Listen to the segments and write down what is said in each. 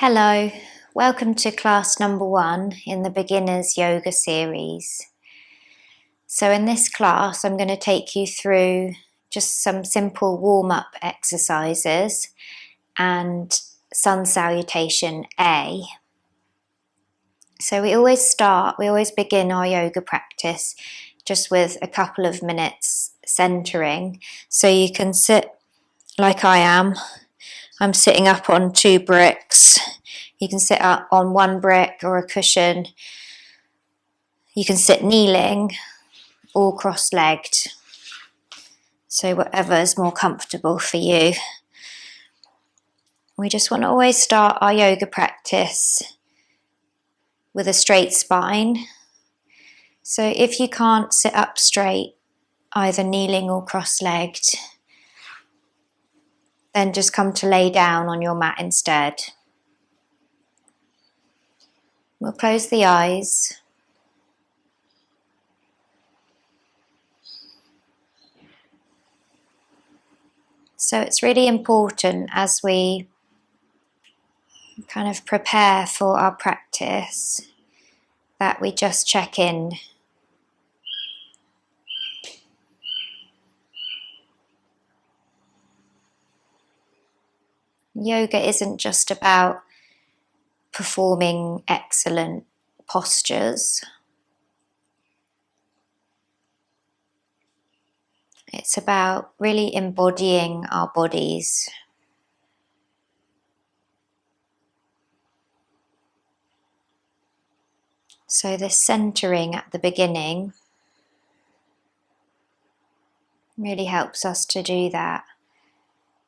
Hello, welcome to class number 1 in the Beginners Yoga series. So in this class I'm going to take you through just some simple warm-up exercises and Sun Salutation A. So we always begin our yoga practice just with a couple of minutes centering. So you can sit like I am. I'm sitting up on 2 bricks. You can sit up on 1 brick or a cushion. You can sit kneeling or cross-legged. So whatever is more comfortable for you. We just want to always start our yoga practice with a straight spine. So if you can't sit up straight, either kneeling or cross-legged, then just come to lay down on your mat instead. We'll close the eyes. So it's really important as we kind of prepare for our practice that we just check in. Yoga isn't just about performing excellent postures. It's about really embodying our bodies. So this centering at the beginning really helps us to do that,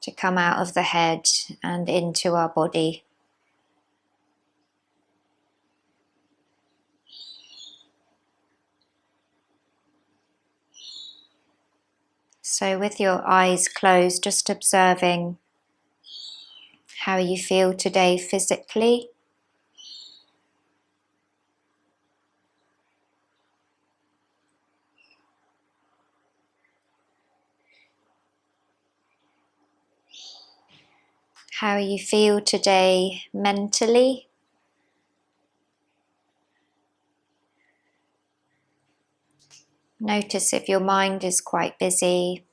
to come out of the head and into our body. So with your eyes closed, just observing how you feel today physically. How you feel today mentally. Notice if your mind is quite busy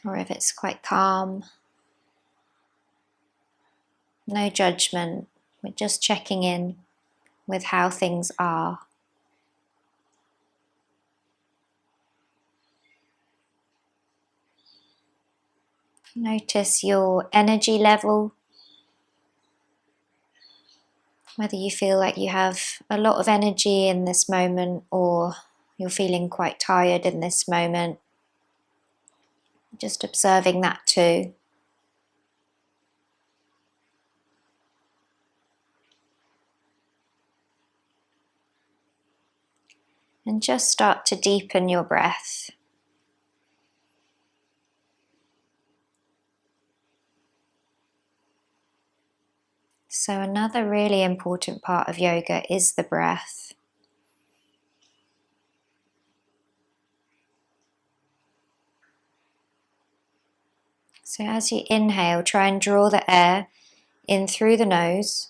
or if it's quite calm. No judgment, we're just checking in with how things are. Notice your energy level, whether you feel like you have a lot of energy in this moment or you're feeling quite tired in this moment. Just observing that too. And just start to deepen your breath. So another really important part of yoga is the breath. So as you inhale, try and draw the air in through the nose,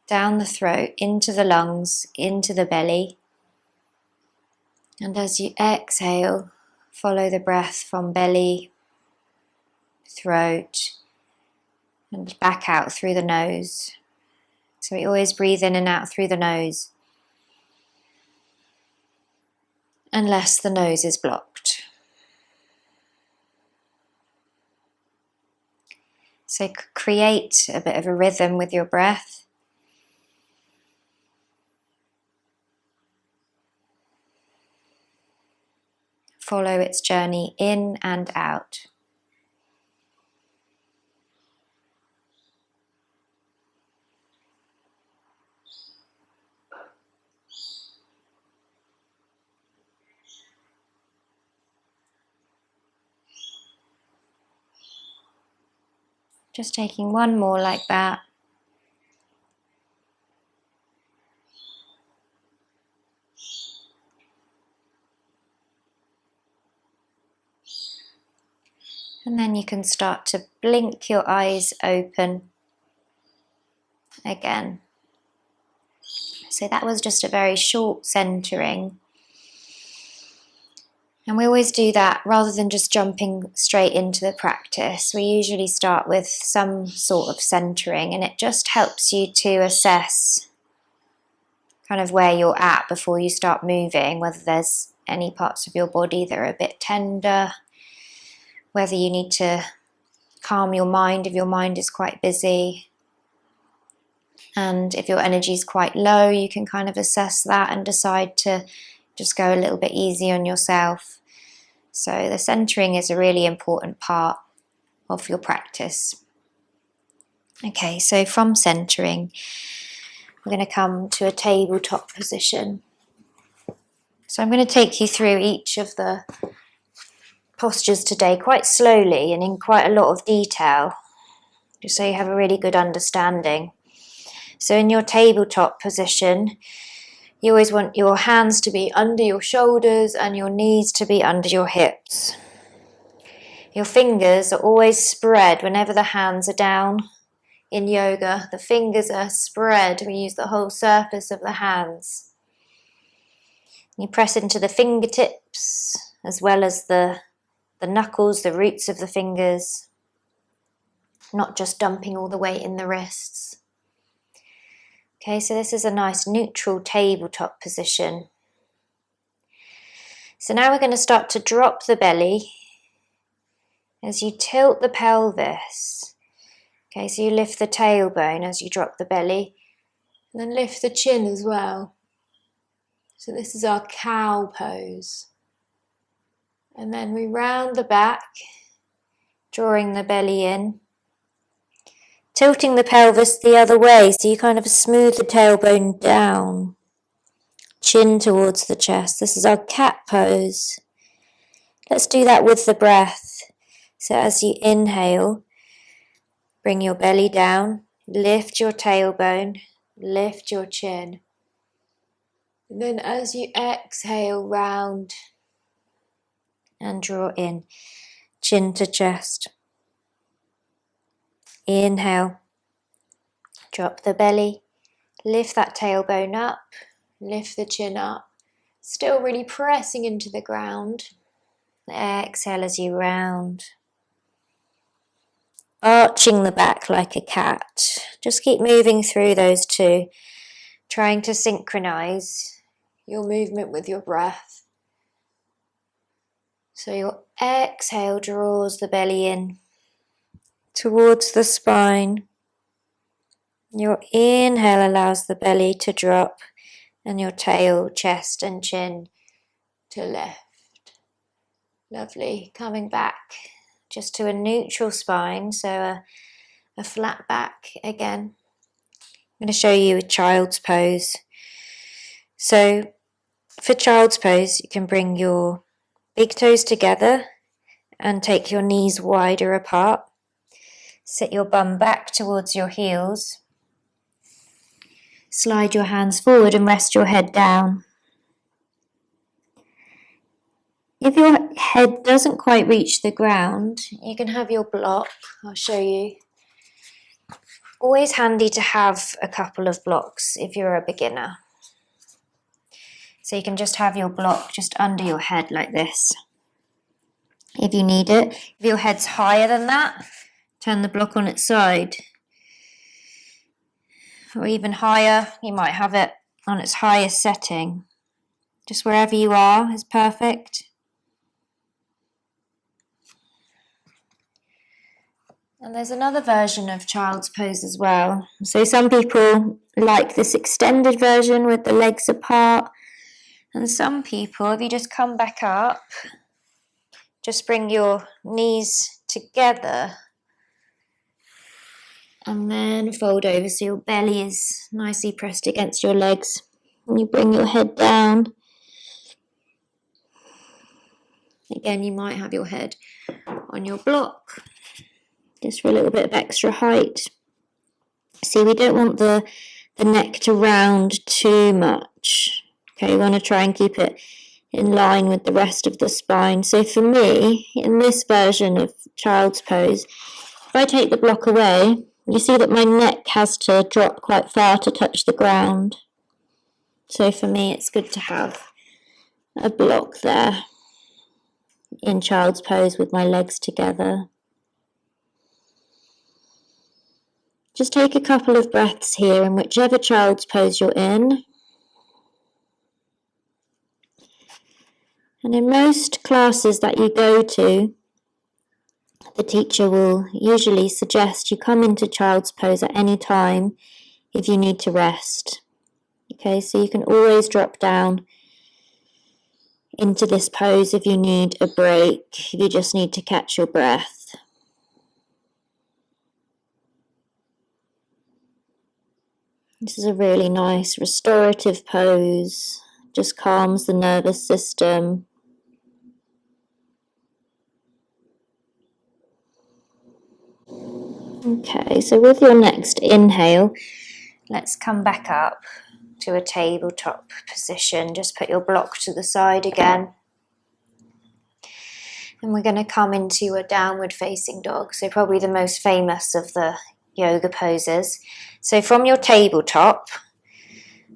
down the throat, into the lungs, into the belly. And as you exhale, follow the breath from belly, throat, and back out through the nose. So we always breathe in and out through the nose, unless the nose is blocked. So create a bit of a rhythm with your breath. Follow its journey in and out. Just taking one more like that. And then you can start to blink your eyes open again. So that was just a very short centering. And we always do that rather than just jumping straight into the practice. We usually start with some sort of centering, and it just helps you to assess kind of where you're at before you start moving, whether there's any parts of your body that are a bit tender, whether you need to calm your mind if your mind is quite busy. And if your energy is quite low, you can kind of assess that and decide to just go a little bit easy on yourself. So the centering is a really important part of your practice. Okay, so from centering, we're going to come to a tabletop position. So I'm going to take you through each of the postures today quite slowly and in quite a lot of detail, just so you have a really good understanding. So in your tabletop position, you always want your hands to be under your shoulders and your knees to be under your hips. Your fingers are always spread whenever the hands are down. In yoga, the fingers are spread. We use the whole surface of the hands. You press into the fingertips as well as the knuckles, the roots of the fingers, not just dumping all the weight in the wrists. Okay, so this is a nice neutral tabletop position. So now we're going to start to drop the belly as you tilt the pelvis. Okay, so you lift the tailbone as you drop the belly, and then lift the chin as well. So this is our cow pose. And then we round the back, drawing the belly in. Tilting the pelvis the other way, so you kind of smooth the tailbone down. Chin towards the chest. This is our cat pose. Let's do that with the breath. So as you inhale, bring your belly down, lift your tailbone, lift your chin. And then as you exhale, round and draw in, chin to chest. Inhale, drop the belly, lift that tailbone up, lift the chin up, still really pressing into the ground. Exhale as you round, arching the back like a cat. Just keep moving through those two, trying to synchronize your movement with your breath. So your exhale draws the belly in towards the spine. Your inhale allows the belly to drop and your tail, chest and chin to lift. Lovely. Coming back just to a neutral spine, so a flat back again. I'm going to show you a child's pose. So for child's pose, you can bring your big toes together and take your knees wider apart. Sit your bum back towards your heels. Slide your hands forward and rest your head down. If your head doesn't quite reach the ground, you can have your block. I'll show you. Always handy to have a couple of blocks if you're a beginner. So you can just have your block just under your head like this, if you need it. If your head's higher than that, turn the block on its side. Or even higher, you might have it on its highest setting. Just wherever you are is perfect. And there's another version of child's pose as well. So some people like this extended version with the legs apart. And some people, if you just come back up, just bring your knees together and then fold over so your belly is nicely pressed against your legs. And you bring your head down. Again, you might have your head on your block, just for a little bit of extra height. See, we don't want the neck to round too much. Okay, we want to try and keep it in line with the rest of the spine. So for me, in this version of child's pose, if I take the block away, you see that my neck has to drop quite far to touch the ground. So for me, it's good to have a block there in child's pose with my legs together. Just take a couple of breaths here in whichever child's pose you're in. And in most classes that you go to, the teacher will usually suggest you come into child's pose at any time if you need to rest. Okay, so you can always drop down into this pose if you need a break, if you just need to catch your breath. This is a really nice restorative pose, just calms the nervous system. Okay, so with your next inhale, let's come back up to a tabletop position. Just put your block to the side again. And we're going to come into a downward facing dog, so probably the most famous of the yoga poses. So from your tabletop,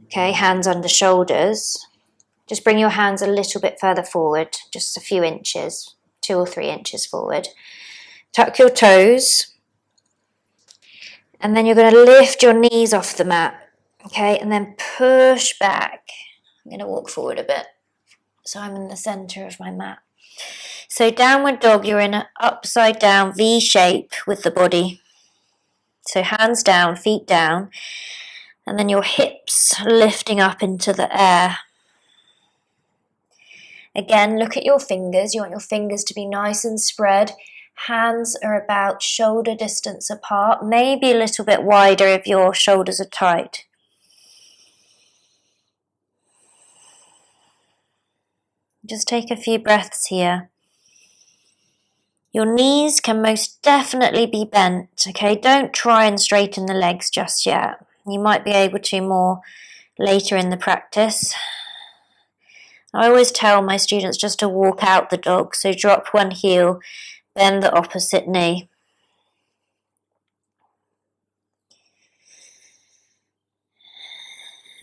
okay, hands under shoulders, just bring your hands a little bit further forward, just a few inches, 2 or 3 inches forward. Tuck your toes. And then you're going to lift your knees off the mat, okay, and then push back. I'm going to walk forward a bit so I'm in the center of my mat. So downward dog, you're in an upside down V shape with the body. So hands down, feet down, and then your hips lifting up into the air. Again, look at your fingers. You want your fingers to be nice and spread. Hands are about shoulder distance apart, maybe a little bit wider if your shoulders are tight. Just take a few breaths here. Your knees can most definitely be bent, okay? Don't try and straighten the legs just yet. You might be able to more later in the practice. I always tell my students just to walk out the dog, so drop one heel, bend the opposite knee.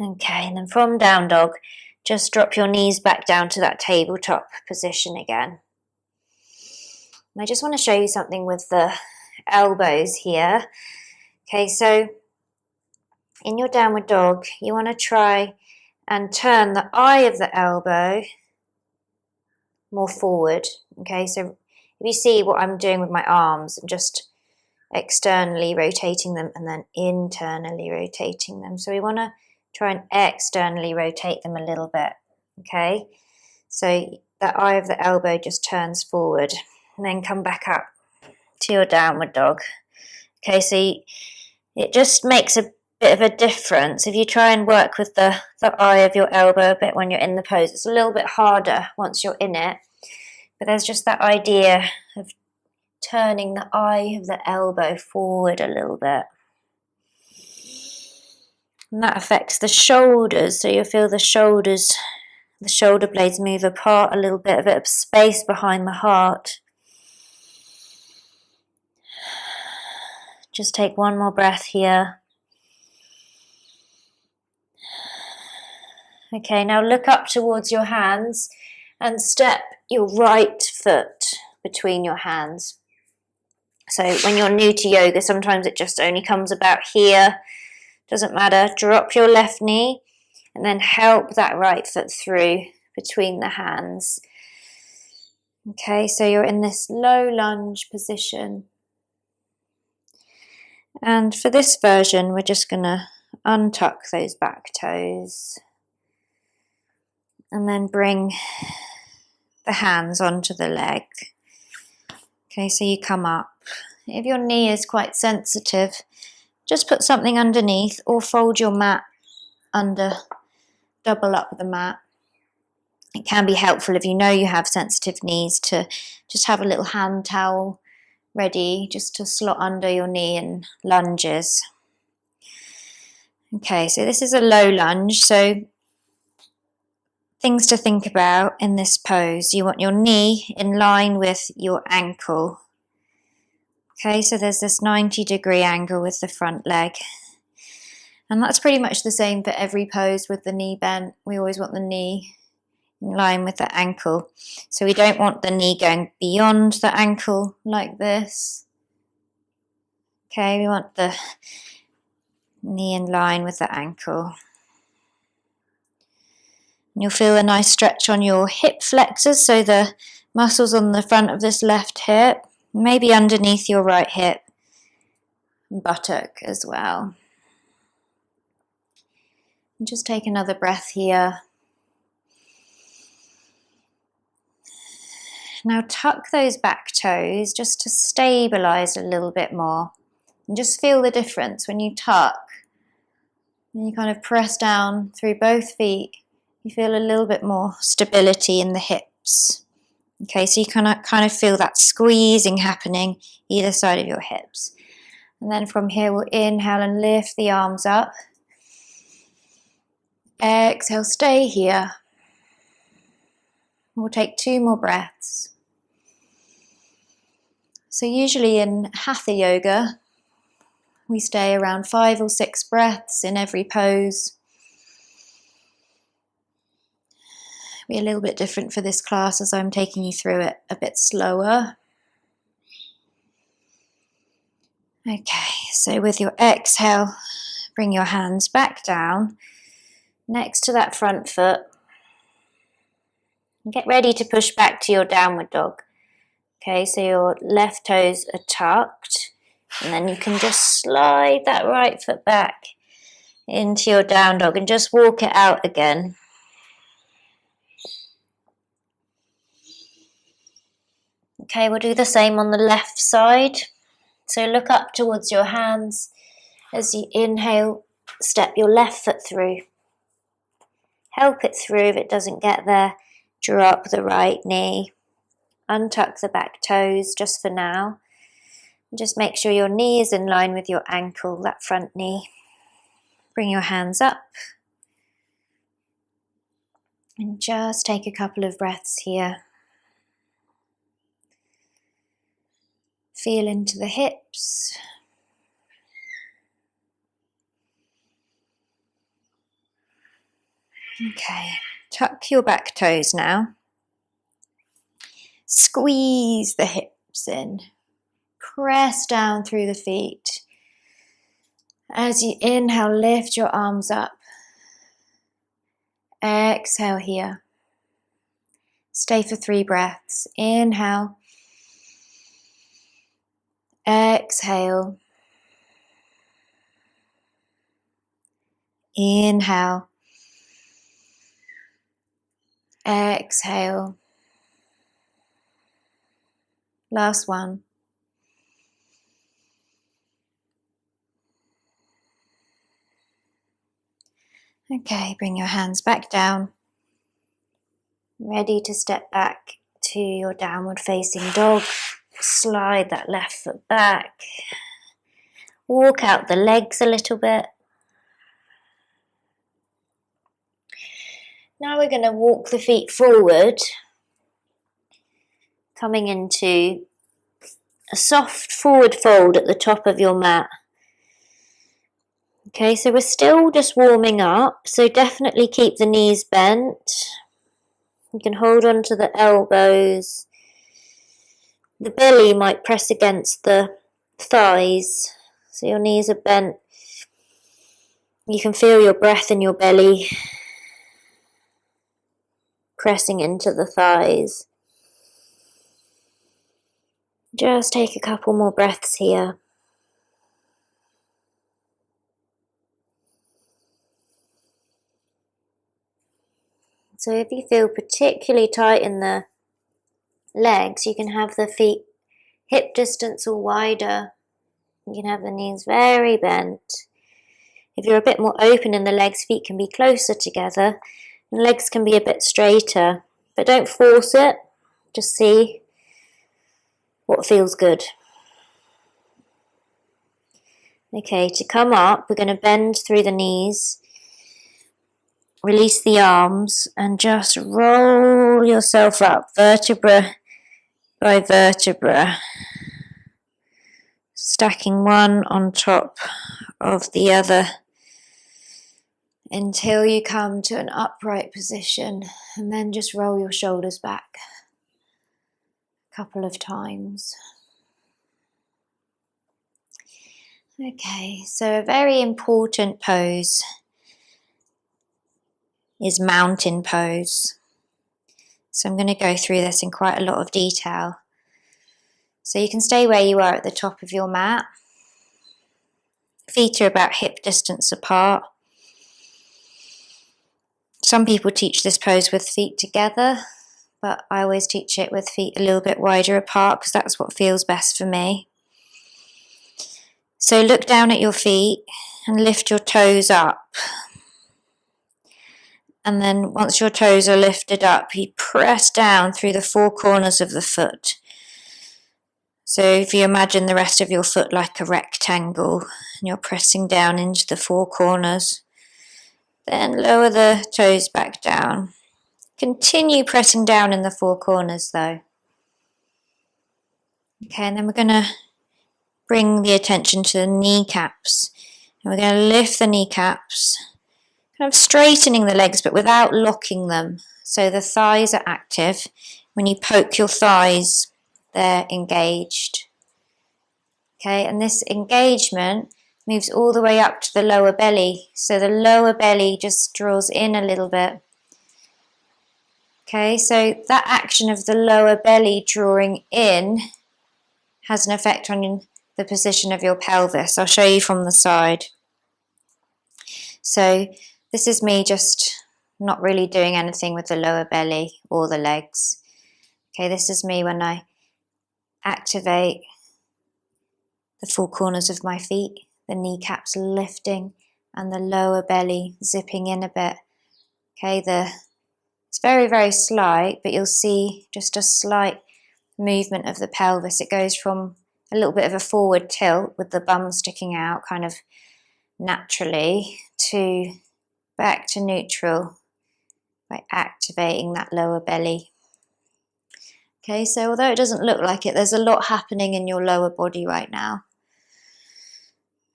Okay, and then from down dog, just drop your knees back down to that tabletop position again. And I just want to show you something with the elbows here. Okay, so in your downward dog, you want to try and turn the eye of the elbow more forward. Okay, so if you see what I'm doing with my arms, I'm just externally rotating them and then internally rotating them. So we want to try and externally rotate them a little bit. Okay, so the eye of the elbow just turns forward and then come back up to your downward dog. Okay, so it just makes a bit of a difference. If you try and work with the eye of your elbow a bit when you're in the pose, it's a little bit harder once you're in it. But there's just that idea of turning the eye of the elbow forward a little bit. And that affects the shoulders, so you'll feel the shoulders, the shoulder blades move apart a little bit, a bit of space behind the heart. Just take one more breath here. Okay, now look up towards your hands and step your right foot between your hands. So when you're new to yoga, sometimes it just only comes about here. Doesn't matter. Drop your left knee and then help that right foot through between the hands. Okay, so you're in this low lunge position. And for this version, we're just going to untuck those back toes and then bring the hands onto the leg. Okay, so you come up. If your knee is quite sensitive, just put something underneath or fold your mat under, double up the mat. It can be helpful if you know you have sensitive knees to just have a little hand towel ready just to slot under your knee in lunges. Okay, so this is a low lunge, so things to think about in this pose. You want your knee in line with your ankle. Okay, so there's this 90-degree angle with the front leg. And that's pretty much the same for every pose with the knee bent. We always want the knee in line with the ankle. So we don't want the knee going beyond the ankle like this. Okay, we want the knee in line with the ankle. And you'll feel a nice stretch on your hip flexors, so the muscles on the front of this left hip, maybe underneath your right hip, and buttock as well. And just take another breath here. Now tuck those back toes just to stabilize a little bit more. And just feel the difference when you tuck. And you kind of press down through both feet. You feel a little bit more stability in the hips. Okay, so you kind of feel that squeezing happening either side of your hips. And then from here we'll inhale and lift the arms up. Exhale, stay here. We'll take 2 more breaths. So usually in Hatha Yoga, we stay around 5 or 6 breaths in every pose. Be a little bit different for this class as I'm taking you through it a bit slower. Okay, so with your exhale, bring your hands back down next to that front foot. And get ready to push back to your downward dog. Okay, so your left toes are tucked, and then you can just slide that right foot back into your down dog and just walk it out again. Okay, we'll do the same on the left side. So look up towards your hands. As you inhale, step your left foot through. Help it through. If it doesn't get there, drop the right knee. Untuck the back toes just for now. Just make sure your knee is in line with your ankle, that front knee. Bring your hands up. And just take a couple of breaths here. Feel into the hips. Okay, tuck your back toes now. Squeeze the hips in. Press down through the feet. As you inhale, lift your arms up. Exhale here. Stay for 3 breaths. Inhale. Exhale. Inhale. Exhale. Last one. Okay, bring your hands back down. Ready to step back to your downward facing dog. Slide that left foot back. Walk out the legs a little bit. Now we're going to walk the feet forward, coming into a soft forward fold at the top of your mat. Okay, so we're still just warming up, so definitely keep the knees bent. You can hold on to the elbows. The belly might press against the thighs, so your knees are bent. You can feel your breath in your belly pressing into the thighs. Just take a couple more breaths here. So if you feel particularly tight in the legs, you can have the feet hip distance or wider. You can have the knees very bent. If you're a bit more open in the legs, feet can be closer together and legs can be a bit straighter. But don't force it, just see what feels good. Okay, to come up, we're going to bend through the knees. release the arms and just roll yourself up, vertebra by vertebra, stacking one on top of the other until you come to an upright position, and then just roll your shoulders back a couple of times. Okay, so a very important pose is mountain pose. So I'm going to go through this in quite a lot of detail. So you can stay where you are at the top of your mat. Feet are about hip distance apart. Some people teach this pose with feet together, but I always teach it with feet a little bit wider apart because that's what feels best for me. So look down at your feet and lift your toes up. And then once your toes are lifted up, you press down through the four corners of the foot. So if you imagine the rest of your foot like a rectangle, and you're pressing down into the four corners, then lower the toes back down. Continue pressing down in the four corners though. Okay, and then we're going to bring the attention to the kneecaps. And we're going to lift the kneecaps, kind of straightening the legs but without locking them. So the thighs are active. When you poke your thighs, they're engaged. Okay, and this engagement moves all the way up to the lower belly. So the lower belly just draws in a little bit. Okay, so that action of the lower belly drawing in has an effect on the position of your pelvis. I'll show you from the side. So this is me just not really doing anything with the lower belly or the legs. Okay, this is me when I activate the four corners of my feet, the kneecaps lifting and the lower belly zipping in a bit. Okay, it's very, very slight, but you'll see just a slight movement of the pelvis. It goes from a little bit of a forward tilt with the bum sticking out kind of naturally to back to neutral by activating that lower belly. Okay, so although it doesn't look like it, there's a lot happening in your lower body right now.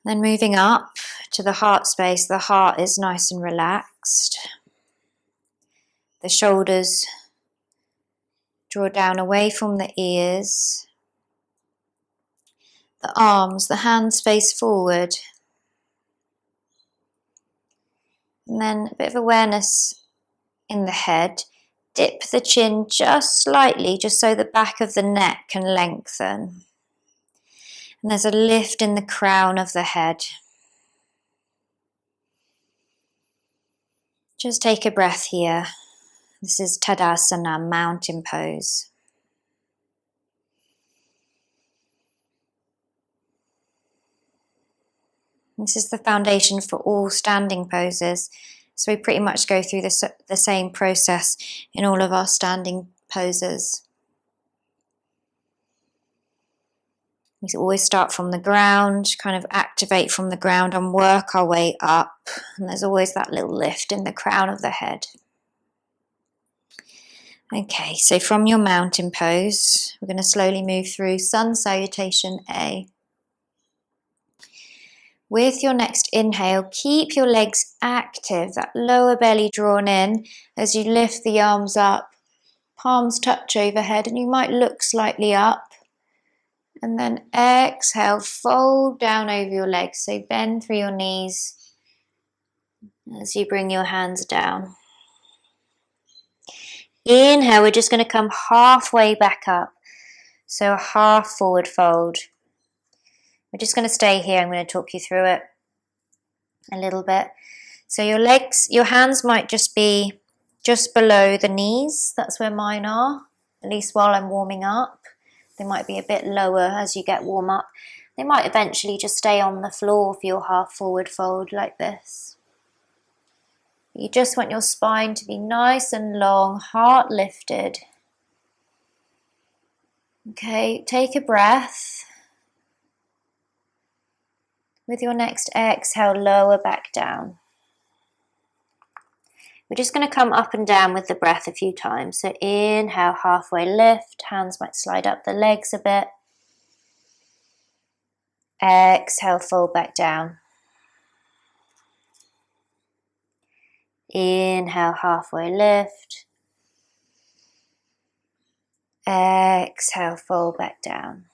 Then moving up to the heart space, the heart is nice and relaxed. The shoulders draw down away from the ears. The arms, the hands face forward. And then a bit of awareness in the head. Dip the chin just slightly, just so the back of the neck can lengthen. And there's a lift in the crown of the head. Just take a breath here. This is Tadasana, mountain pose. This is the foundation for all standing poses. So we pretty much go through the same process in all of our standing poses. We always start from the ground, kind of activate from the ground and work our way up. And there's always that little lift in the crown of the head. Okay, so from your mountain pose, we're going to slowly move through Sun Salutation A. With your next inhale, keep your legs active, that lower belly drawn in as you lift the arms up, palms touch overhead, and you might look slightly up. And then exhale, fold down over your legs, so bend through your knees as you bring your hands down. Inhale, we're just going to come halfway back up, so a half forward fold. We're just going to stay here. I'm going to talk you through it a little bit. So your legs, your hands might just be just below the knees. That's where mine are, at least while I'm warming up. They might be a bit lower as you get warm up. They might eventually just stay on the floor for your half forward fold like this. You just want your spine to be nice and long, heart lifted. Okay, take a breath. With your next exhale, lower back down. We're just going to come up and down with the breath a few times. So inhale, halfway lift, hands might slide up the legs a bit. Exhale, fold back down. Inhale, halfway lift. Exhale, fold back down.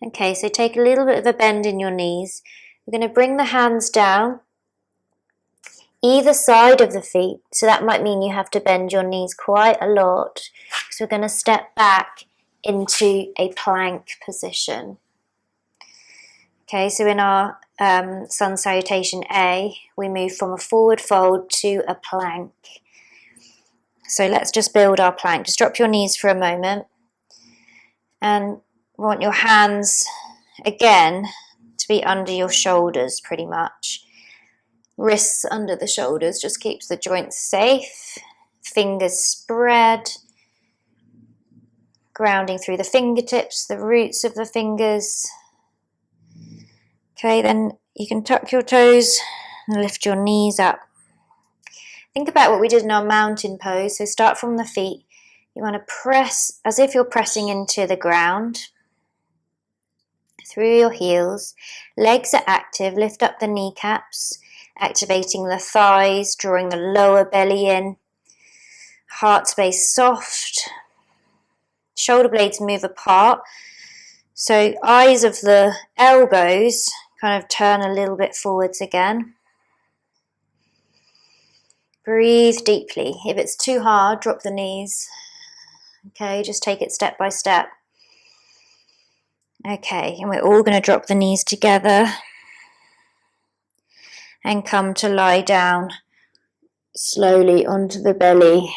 Okay, so take a little bit of a bend in your knees. We're going to bring the hands down either side of the feet. So that might mean you have to bend your knees quite a lot. So we're going to step back into a plank position. Okay, so in our Sun Salutation A, we move from a forward fold to a plank. So let's just build our plank. Just drop your knees for a moment. And we want your hands, again, to be under your shoulders pretty much. Wrists under the shoulders just keeps the joints safe. Fingers spread. Grounding through the fingertips, the roots of the fingers. Okay, then you can tuck your toes and lift your knees up. Think about what we did in our mountain pose. So start from the feet. You want to press as if you're pressing into the ground. Through your heels. Legs are active. Lift up the kneecaps. Activating the thighs. Drawing the lower belly in. Heart space soft. Shoulder blades move apart. So eyes of the elbows kind of turn a little bit forwards again. Breathe deeply. If it's too hard, drop the knees. Okay, just take it step by step. Okay, and we're all going to drop the knees together and come to lie down slowly onto the belly.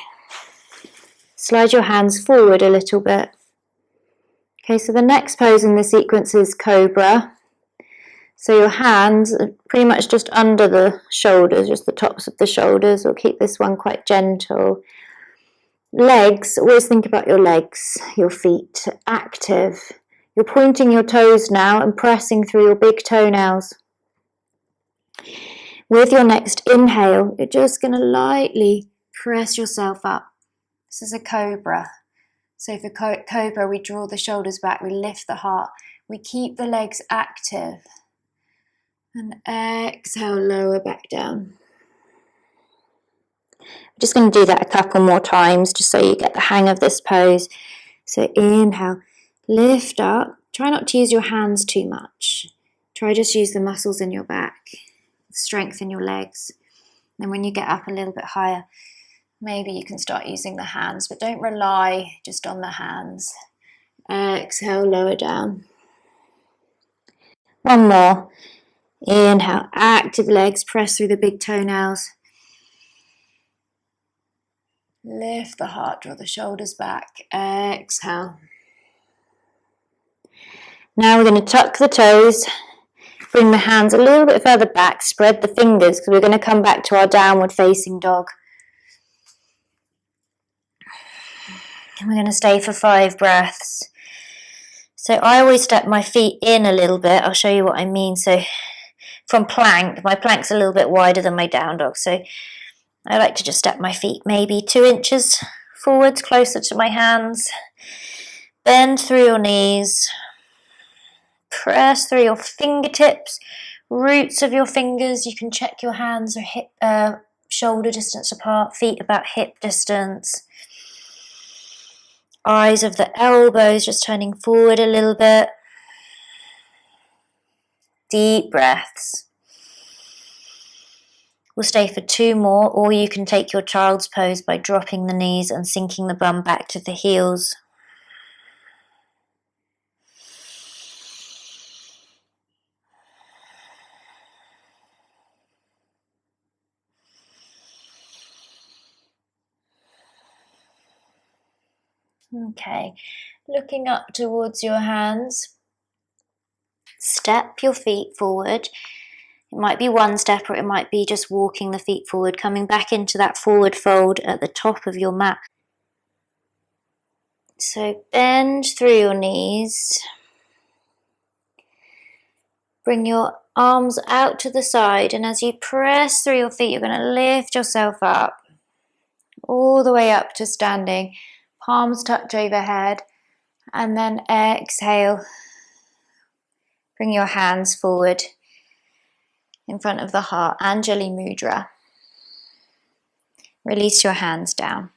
Slide your hands forward a little bit. Okay, so the next pose in the sequence is Cobra. So your hands are pretty much just under the shoulders, just the tops of the shoulders. We'll keep this one quite gentle. Legs, always think about your legs, your feet, active. You're pointing your toes now and pressing through your big toenails. With your next inhale, you're just going to lightly press yourself up. This is a Cobra. So for Cobra, we draw the shoulders back, we lift the heart, we keep the legs active. And exhale, lower back down. I'm just going to do that a couple more times just so you get the hang of this pose. So inhale, lift up. Try not to use your hands too much. Try just use the muscles in your back, strengthen your legs. And when you get up a little bit higher, maybe you can start using the hands, but don't rely just on the hands. Exhale, lower down. One more. Inhale, active legs, press through the big toenails. Lift the heart, draw the shoulders back. Exhale. Now we're going to tuck the toes, bring the hands a little bit further back, spread the fingers because we're going to come back to our downward facing dog. And we're going to stay for 5 breaths. So I always step my feet in a little bit. I'll show you what I mean. So from plank, my plank's a little bit wider than my down dog. So I like to just step my feet maybe 2 inches forwards, closer to my hands. Bend through your knees. Press through your fingertips, roots of your fingers. You can check your hands are hip, shoulder distance apart, feet about hip distance. Eyes of the elbows just turning forward a little bit. Deep breaths. We'll stay for 2 more, or you can take your child's pose by dropping the knees and sinking the bum back to the heels. Okay, looking up towards your hands. Step your feet forward. It might be 1 step or it might be just walking the feet forward, coming back into that forward fold at the top of your mat. So bend through your knees. Bring your Arms out to the side, and as you press through your feet, you're going to lift yourself up, all the way up to standing. Palms touch overhead, and then exhale. Bring your hands forward in front of the heart, Anjali Mudra. Release your hands down.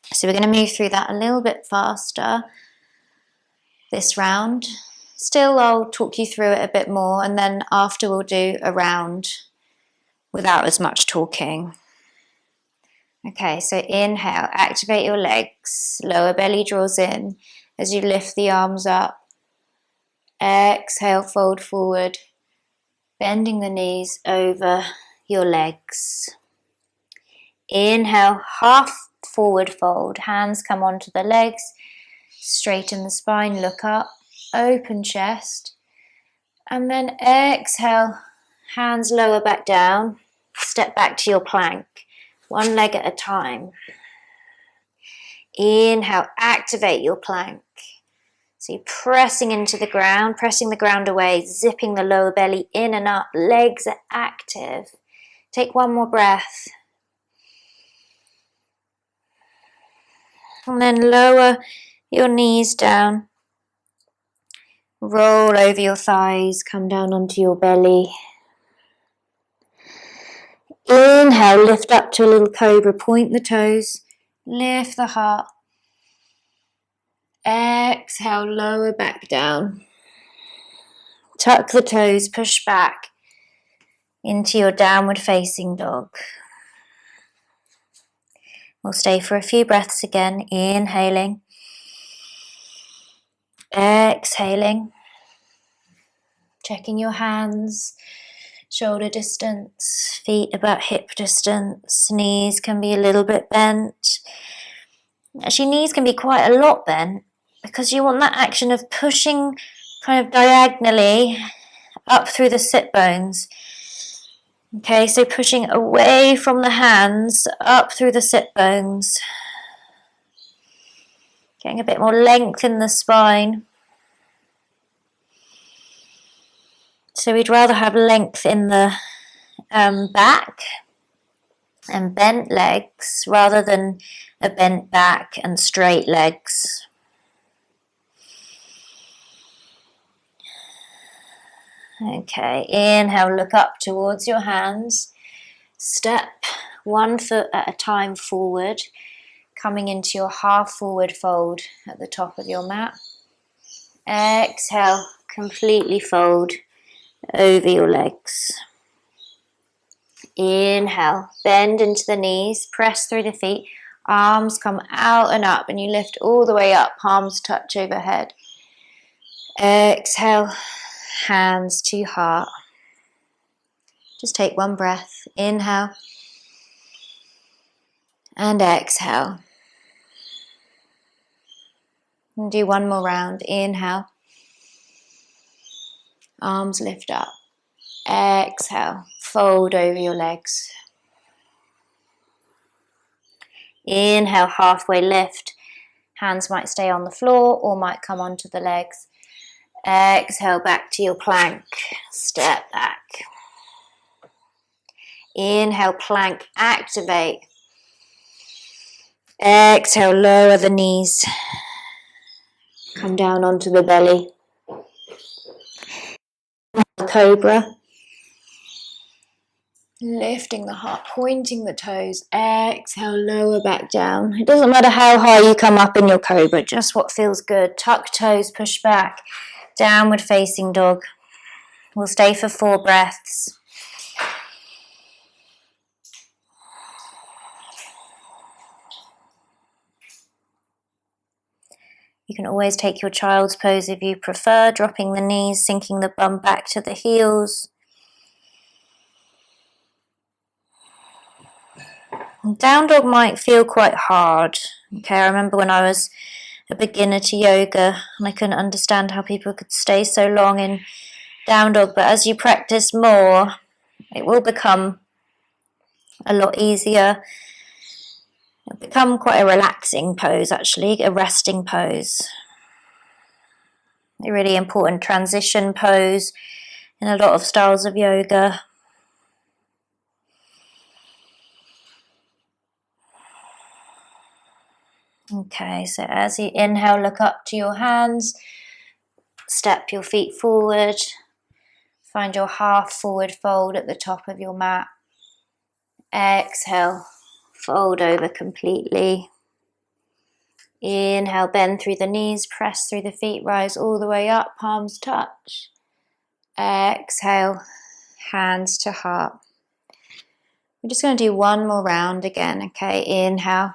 So we're going to move through that a little bit faster this round. Still, I'll talk you through it a bit more, and then after we'll do a round without as much talking. Okay, so inhale, activate your legs, lower belly draws in as you lift the arms up. Exhale, fold forward, bending the knees over your legs. Inhale, half forward fold, hands come onto the legs, straighten the spine, look up, open chest, and then exhale, hands lower back down, step back to your plank, one leg at a time. Inhale, activate your plank. So you're pressing into the ground, pressing the ground away, zipping the lower belly in and up, legs are active. Take one more breath. And then lower your knees down. Roll over your thighs, come down onto your belly. Inhale, lift up to a little cobra, point the toes, lift the heart. Exhale, lower back down. Tuck the toes, push back into your downward facing dog. We'll stay for a few breaths again, inhaling, exhaling, checking your hands, shoulder distance, feet about hip distance, knees can be a little bit bent. Actually, knees can be quite a lot bent because you want that action of pushing kind of diagonally up through the sit bones. Okay, so pushing away from the hands, up through the sit bones. Getting a bit more length in the spine. So we'd rather have length in the back and bent legs rather than a bent back and straight legs. Okay, inhale, look up towards your hands. Step 1 foot at a time forward, coming into your half forward fold at the top of your mat. Exhale, completely fold over your legs. Inhale, bend into the knees, press through the feet, arms come out and up, and you lift all the way up, palms touch overhead. Exhale, hands to heart. Just take one breath, inhale, and exhale. And do one more round, inhale, arms lift up, exhale, fold over your legs. Inhale, halfway lift, hands might stay on the floor or might come onto the legs. Exhale, back to your plank, step back. Inhale, plank, activate. Exhale, lower the knees, come down onto the belly. Cobra. Lifting the heart, pointing the toes. Exhale, lower back down. It doesn't matter how high you come up in your cobra, just what feels good. Tuck toes, push back. Downward facing dog. We'll stay for 4 breaths. You can always take your child's pose if you prefer, dropping the knees, sinking the bum back to the heels. Down dog might feel quite hard. Okay, I remember when I was a beginner to yoga and I couldn't understand how people could stay so long in down dog, but as you practice more, it will become a lot easier. It'll become quite a relaxing pose, actually, a resting pose. A really important transition pose in a lot of styles of yoga. Okay, so as you inhale, look up to your hands, step your feet forward, find your half forward fold at the top of your mat. Exhale, fold over completely. Inhale, bend through the knees, press through the feet, rise all the way up, palms touch. Exhale, hands to heart. We're just going to do one more round again, okay? Inhale,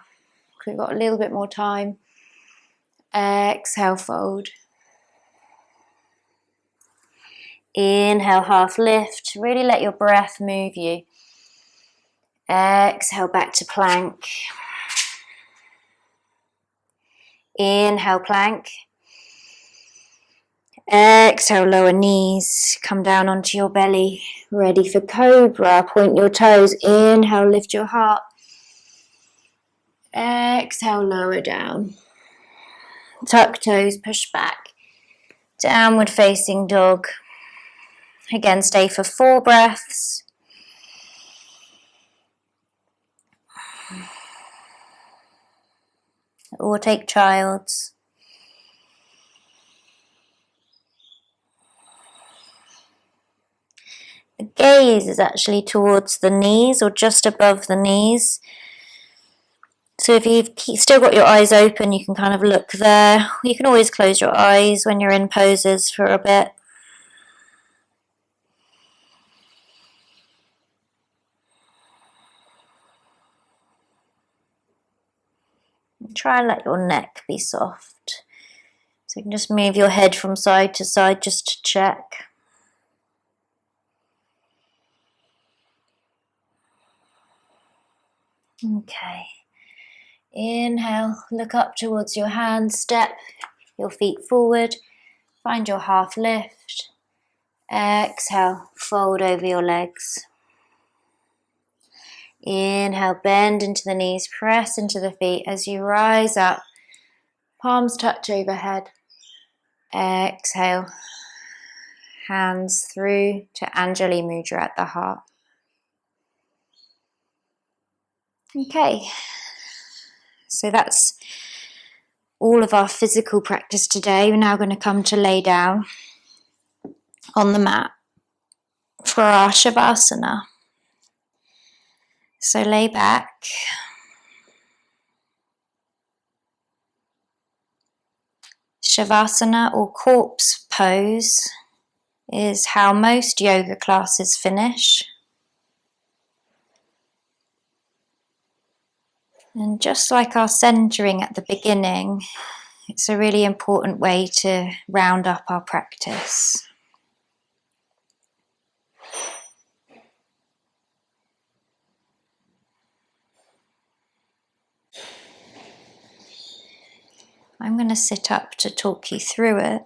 we've got a little bit more time. Exhale, fold. Inhale, half lift. Really let your breath move you. Exhale, back to plank. Inhale, plank. Exhale, lower knees. Come down onto your belly. Ready for cobra. Point your toes. Inhale, lift your heart. Exhale, lower down. Tuck toes, push back. Downward facing dog. Again, stay for 4 breaths. Or take child's. The gaze is actually towards the knees or just above the knees. So if you've still got your eyes open, you can kind of look there. You can always close your eyes when you're in poses for a bit. And try and let your neck be soft. So you can just move your head from side to side just to check. Okay. Inhale, look up towards your hands, step your feet forward, find your half lift. Exhale, fold over your legs. Inhale, bend into the knees, press into the feet as you rise up. Palms touch overhead. Exhale, hands through to Anjali Mudra at the heart. Okay, so that's all of our physical practice today. We're now going to come to lay down on the mat for our Shavasana. So lay back. Shavasana or corpse pose is how most yoga classes finish. And just like our centering at the beginning, it's a really important way to round up our practice. I'm going to sit up to talk you through it,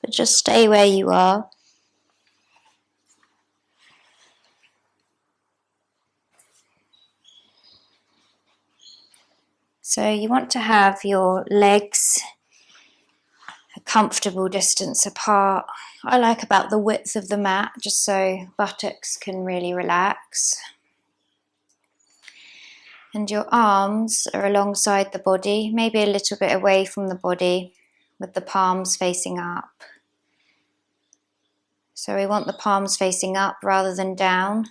but just stay where you are. So you want to have your legs a comfortable distance apart. I like about the width of the mat, just so buttocks can really relax. And your arms are alongside the body, maybe a little bit away from the body, with the palms facing up. So we want the palms facing up rather than down,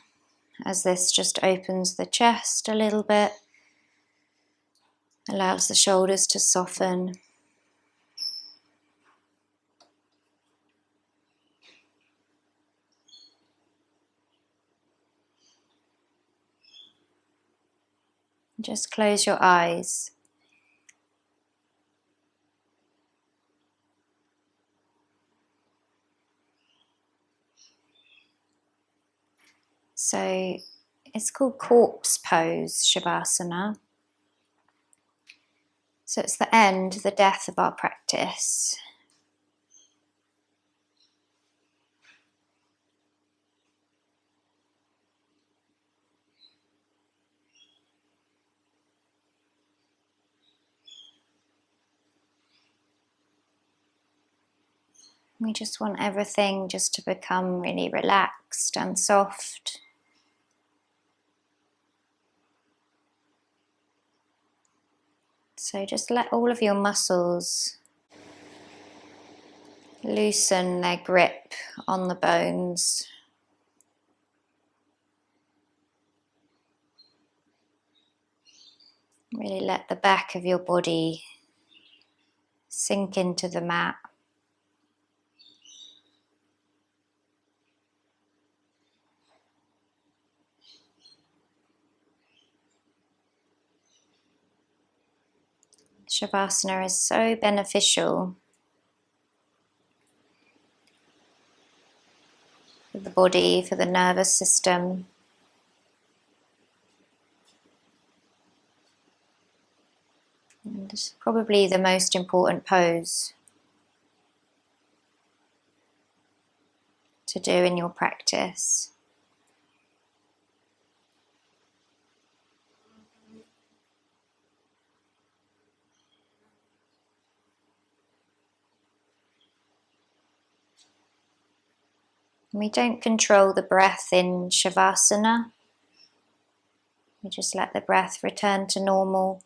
as this just opens the chest a little bit, allows the shoulders to soften. Just close your eyes. So it's called corpse pose, Shavasana. So it's the end, the death of our practice. We just want everything just to become really relaxed and soft. So just let all of your muscles loosen their grip on the bones. Really let the back of your body sink into the mat. Shavasana is so beneficial for the body, for the nervous system. And it's probably the most important pose to do in your practice. We don't control the breath in Shavasana. We just let the breath return to normal.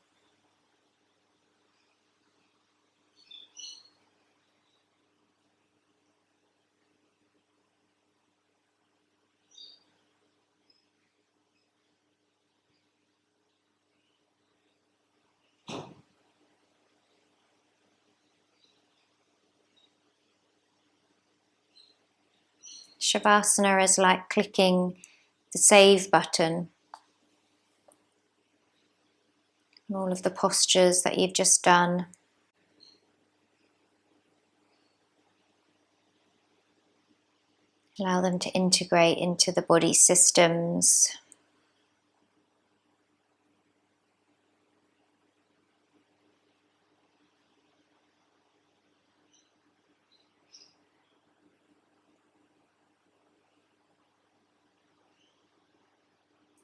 Shavasana is like clicking the save button on all of the postures that you've just done. Allow them to integrate into the body systems.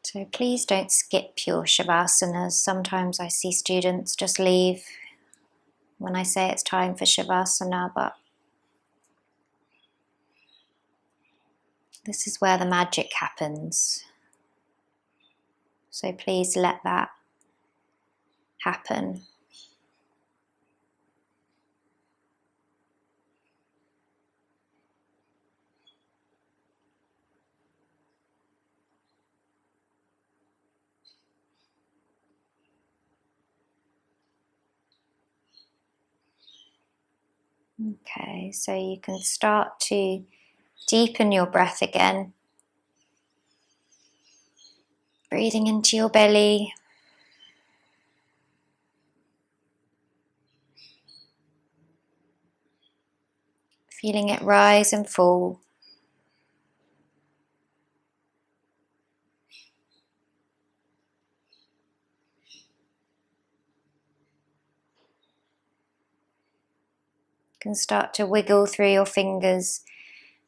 So please don't skip your Shavasanas. Sometimes I see students just leave when I say it's time for Shavasana, but this is where the magic happens. So please let that happen. Okay, so you can start to deepen your breath again. Breathing into your belly. Feeling it rise and fall. You can start to wiggle through your fingers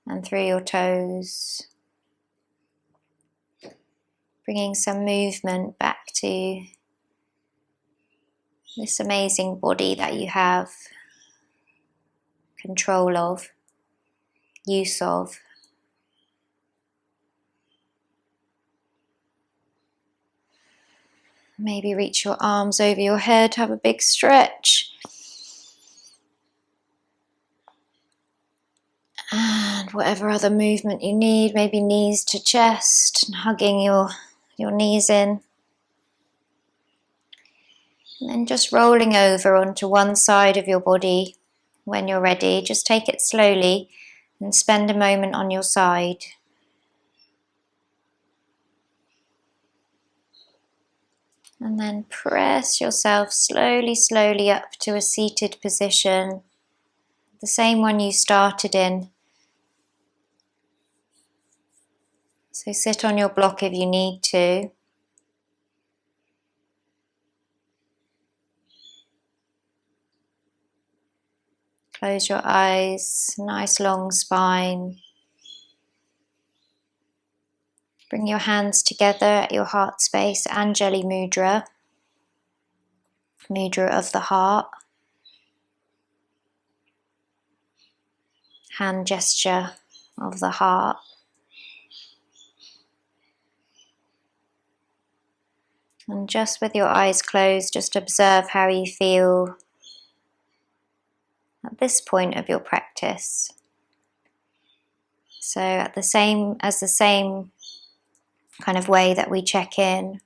and through your toes. Bringing some movement back to this amazing body that you have control of, use of. Maybe reach your arms over your head, have a big stretch. And whatever other movement you need, maybe knees to chest, and hugging your knees in. And then just rolling over onto one side of your body when you're ready. Just take it slowly and spend a moment on your side. And then press yourself slowly up to a seated position, the same one you started in. So sit on your block if you need to. Close your eyes, nice long spine. Bring your hands together at your heart space, Anjali Mudra, Mudra of the heart. hand gesture of the heart. And just with your eyes closed, just observe how you feel at this point of your practice. So at the same kind of way that we check in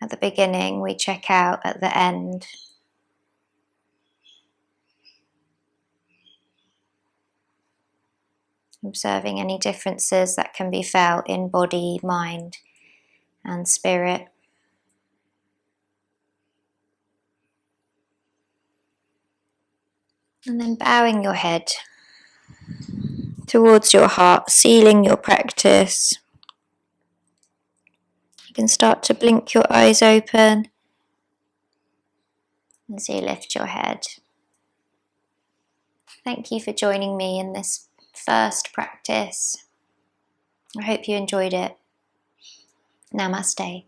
at the beginning, we check out at the end. Observing any differences that can be felt in body, mind, and spirit. And then bowing your head towards your heart, sealing your practice. You can start to blink your eyes open as you lift your head. Thank you for joining me in this first practice. I hope you enjoyed it. Namaste.